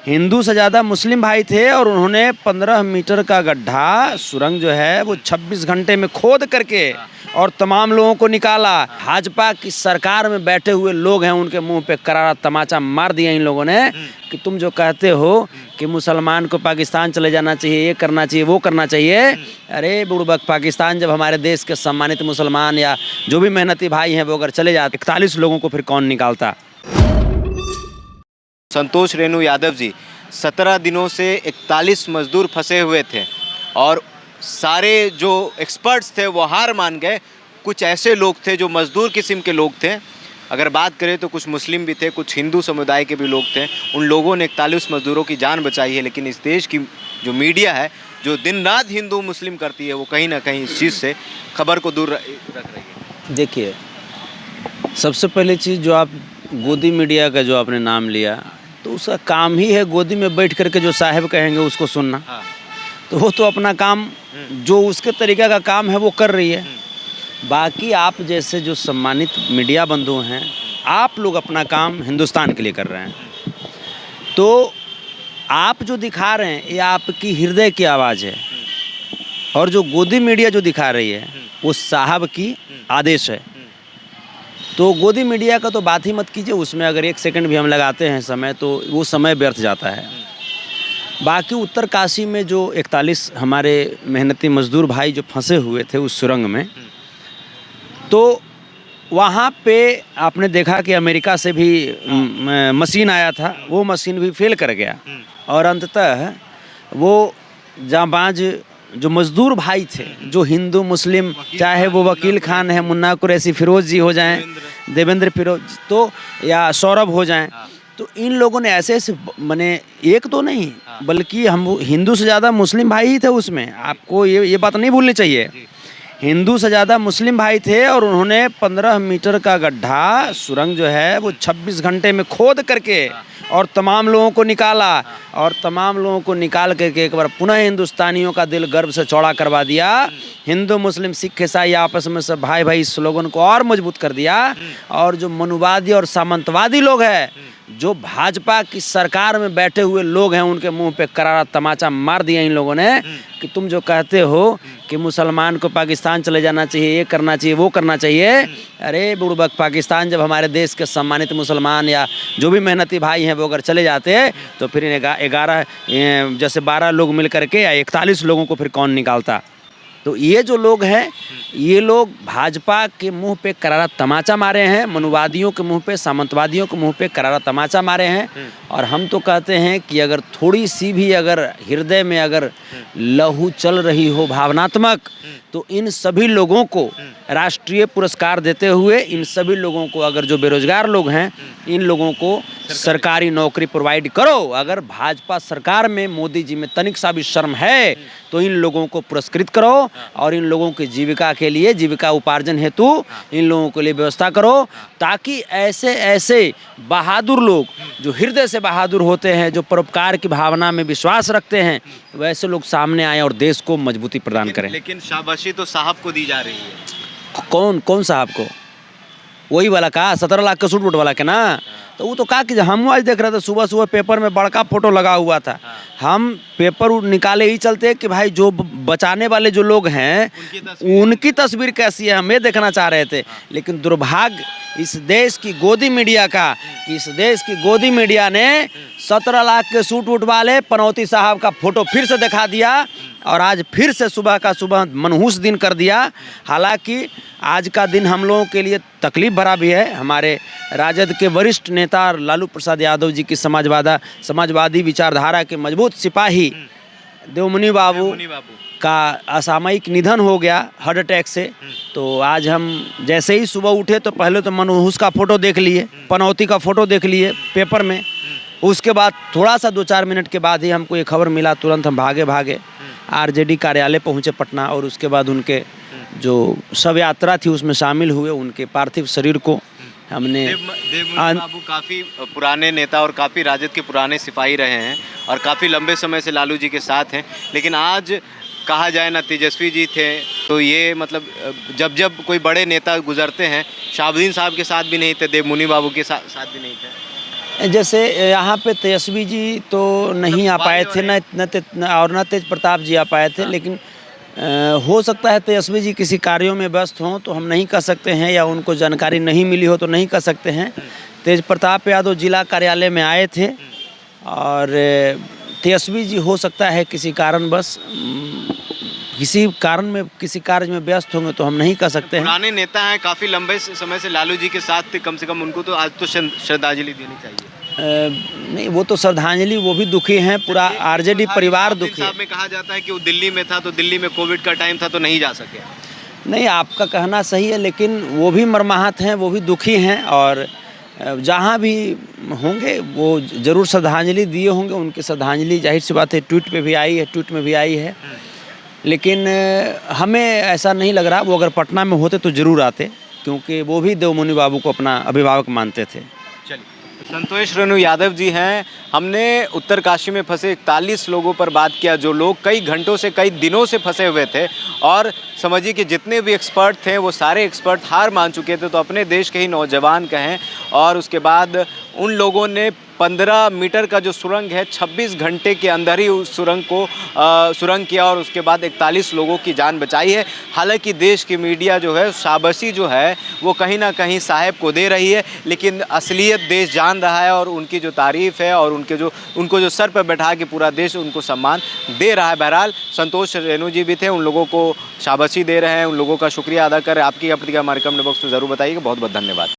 हिंदू से ज़्यादा मुस्लिम भाई थे और उन्होंने 15 मीटर का गड्ढा सुरंग जो है वो 26 घंटे में खोद करके और तमाम लोगों को निकाला। भाजपा की सरकार में बैठे हुए लोग हैं, उनके मुंह पे करारा तमाचा मार दिया इन लोगों ने कि तुम जो कहते हो कि मुसलमान को पाकिस्तान चले जाना चाहिए, ये करना चाहिए, वो करना चाहिए। अरे बुड़बक, पाकिस्तान जब हमारे देश के सम्मानित मुसलमान या जो भी मेहनती भाई हैं वो अगर चले जाते 41 लोगों को फिर कौन निकालता। संतोष रेणु यादव जी 17 दिनों से 41 मजदूर फंसे हुए थे और सारे जो एक्सपर्ट्स थे वो हार मान गए। कुछ ऐसे लोग थे जो मजदूर किस्म के लोग थे, अगर बात करें तो कुछ मुस्लिम भी थे, कुछ हिंदू समुदाय के भी लोग थे। उन लोगों ने 41 मजदूरों की जान बचाई है। लेकिन इस देश की जो मीडिया है, जो दिन रात हिंदू मुस्लिम करती है, वो कहीं ना कहीं इस चीज़ से खबर को दूर रख रही है। देखिए, सबसे पहली चीज़ जो आप गोदी मीडिया का जो आपने नाम लिया, तो उसका काम ही है गोदी में बैठ करके जो साहब कहेंगे उसको सुनना। हाँ। तो वो तो अपना काम जो उसके तरीक़े का काम है वो कर रही है। बाकी आप जैसे जो सम्मानित मीडिया बंधु हैं, आप लोग अपना काम हिंदुस्तान के लिए कर रहे हैं। तो आप जो दिखा रहे हैं ये आपकी हृदय की आवाज़ है, और जो गोदी मीडिया जो दिखा रही है वो साहब की आदेश है। तो गोदी मीडिया का तो बात ही मत कीजिए, उसमें अगर 1 सेकंड भी हम लगाते हैं समय तो वो समय व्यर्थ जाता है। बाकी उत्तरकाशी में जो 41 हमारे मेहनती मजदूर भाई जो फंसे हुए थे उस सुरंग में, तो वहाँ पे आपने देखा कि अमेरिका से भी मशीन आया था, वो मशीन भी फेल कर गया और अंततः वो जांबाज जो मजदूर भाई थे, जो हिंदू मुस्लिम, चाहे वो वकील खान है, मुन्ना कुरैशी, फिरोज जी हो जाएं, देवेंद्र फिरोज तो या सौरभ हो जाएं, तो इन लोगों ने ऐसे ऐसे माने एक तो नहीं बल्कि हम हिंदू से ज़्यादा मुस्लिम भाई ही थे उसमें। आपको ये बात नहीं भूलनी चाहिए। हिंदू से ज़्यादा मुस्लिम भाई थे और उन्होंने 15 मीटर का गड्ढा सुरंग जो है वो 26 घंटे में खोद करके और तमाम लोगों को निकाला, और तमाम लोगों को निकाल करके एक बार पुनः हिंदुस्तानियों का दिल गर्व से चौड़ा करवा दिया। हिंदू मुस्लिम सिख ईसाई आपस में सब भाई भाई स्लोगन को और मजबूत कर दिया। और जो मनुवादी और सामंतवादी लोग हैं, जो भाजपा की सरकार में बैठे हुए लोग हैं, उनके मुंह पे करारा तमाचा मार दिया इन लोगों ने कि तुम जो कहते हो कि मुसलमान को पाकिस्तान चले जाना चाहिए, ये करना चाहिए, वो करना चाहिए। अरे बुड़बक, पाकिस्तान जब हमारे देश के सम्मानित मुसलमान या जो भी मेहनती भाई हैं वो अगर चले जाते तो फिर 11 जैसे 12 लोग मिल करके या 41 लोगों को फिर कौन निकालता। तो ये जो लोग हैं, ये लोग भाजपा के मुंह पे करारा तमाचा मारे हैं, मनुवादियों के मुंह पे, सामंतवादियों के मुंह पे करारा तमाचा मारे हैं। और हम तो कहते हैं कि अगर थोड़ी सी भी अगर हृदय में अगर लहू चल रही हो भावनात्मक, तो इन सभी लोगों को राष्ट्रीय पुरस्कार देते हुए, इन सभी लोगों को, अगर जो बेरोजगार लोग हैं, इन लोगों को सरकारी नौकरी प्रोवाइड करो। अगर भाजपा सरकार में मोदी जी में तनिक सा भी शर्म है तो इन लोगों को पुरस्कृत करो और इन लोगों की जीविका के लिए, जीविका उपार्जन हेतु इन लोगों के लिए व्यवस्था करो, ताकि ऐसे ऐसे बहादुर लोग जो हृदय से बहादुर होते हैं, जो परोपकार की भावना में विश्वास रखते हैं, वैसे लोग सामने आए और देश को मजबूती प्रदान करें। लेकिन शाबाशी तो साहब को दी जा रही है। कौन साहब को? वही वाला का 17 लाख का सूट वूट वाला के ना। तो वो तो कहा कि हम आज देख रहे थे सुबह सुबह पेपर में बड़का फोटो लगा हुआ था। हम पेपर निकाले ही चलते कि भाई जो बचाने वाले जो लोग हैं उनकी तस्वीर कैसी है, हम ये देखना चाह रहे थे। लेकिन दुर्भाग्य इस देश की गोदी मीडिया का, इस देश की गोदी मीडिया ने 17 लाख के सूट वूट वाले पनौती साहब का फोटो फिर से दिखा दिया और आज फिर से सुबह का सुबह मनहूस दिन कर दिया। हालांकि आज का दिन हम लोगों के लिए तकलीफ भरा भी है। हमारे राजद के वरिष्ठ नेता लालू प्रसाद यादव जी की समाजवादी विचारधारा के मजबूत सिपाही देवमुनि बाबू का असामयिक निधन हो गया हार्ट अटैक से। तो आज हम जैसे ही सुबह उठे तो पहले तो मनहूस का फ़ोटो देख लिए, पनौती का फ़ोटो देख लिए पेपर में। उसके बाद थोड़ा सा 2-4 मिनट के बाद ही हमको ये खबर मिला, तुरंत हम भागे आरजेडी कार्यालय पहुँचे पटना, और उसके बाद उनके जो शव यात्रा थी उसमें शामिल हुए। उनके पार्थिव शरीर को हमने देवमुनि बाबू काफ़ी पुराने नेता और काफ़ी राजद के पुराने सिपाही रहे हैं और काफ़ी लंबे समय से लालू जी के साथ हैं। लेकिन आज कहा जाए ना, तेजस्वी जी थे तो ये मतलब जब कोई बड़े नेता गुजरते हैं, शाहबुद्दीन साहब के साथ भी नहीं थे, देवमुनि बाबू के साथ भी नहीं थे। जैसे यहाँ पे तेजस्वी जी तो नहीं आ पाए थे, न तेज प्रताप जी आ पाए थे, लेकिन हो सकता है तेजस्वी जी किसी कार्यों में व्यस्त हों तो हम नहीं कह सकते हैं, या उनको जानकारी नहीं मिली हो तो नहीं कह सकते हैं। तेज प्रताप यादव जिला कार्यालय में आए थे और तेजस्वी जी हो सकता है किसी कारणवश किसी कार्य में व्यस्त होंगे, तो हम नहीं कह सकते हैं। पुराने नेता हैं, काफ़ी लंबे समय से लालू जी के साथ थे, कम से कम उनको तो आज तो श्रद्धांजलि देनी चाहिए। नहीं, वो तो श्रद्धांजलि, वो भी दुखी हैं, पूरा आरजेडी परिवार दुखी है। में कहा जाता है कि वो दिल्ली में था, तो दिल्ली में कोविड का टाइम था तो नहीं जा सके। नहीं, आपका कहना सही है, लेकिन वो भी मर्माहत हैं, वो भी दुखी हैं, और जहाँ भी होंगे वो ज़रूर श्रद्धांजलि दिए होंगे। उनकी श्रद्धांजलि जाहिर सी बात है ट्वीट पे भी आई है, ट्वीट में भी आई है, लेकिन हमें ऐसा नहीं लग रहा। वो अगर पटना में होते तो ज़रूर आते, क्योंकि वो भी देवमुनि बाबू को अपना अभिभावक मानते थे। संतोष रेणु यादव जी हैं। हमने उत्तरकाशी में फंसे 41 लोगों पर बात किया, जो लोग कई घंटों से, कई दिनों से फंसे हुए थे, और समझिए कि जितने भी एक्सपर्ट थे वो सारे एक्सपर्ट हार मान चुके थे। तो अपने देश के ही नौजवान कहें, और उसके बाद उन लोगों ने 15 मीटर का जो सुरंग है 26 घंटे के अंदर ही उस सुरंग को सुरंग किया, और उसके बाद 41 लोगों की जान बचाई है। हालांकि देश की मीडिया जो है, शाबाशी जो है वो कहीं ना कहीं साहब को दे रही है, लेकिन असलियत देश जान रहा है, और उनकी जो तारीफ़ है और उनको जो सर पर बैठा के पूरा देश उनको सम्मान दे रहा है। बहरहाल संतोष रेणु जी भी थे, उन लोगों को शाबाशी दे रहे हैं, उन लोगों का शुक्रिया अदा कर रहे हैं। आपकी प्रतिक्रिया हमारे कमेंट बॉक्स में ज़रूर बताइएगा। बहुत बहुत धन्यवाद।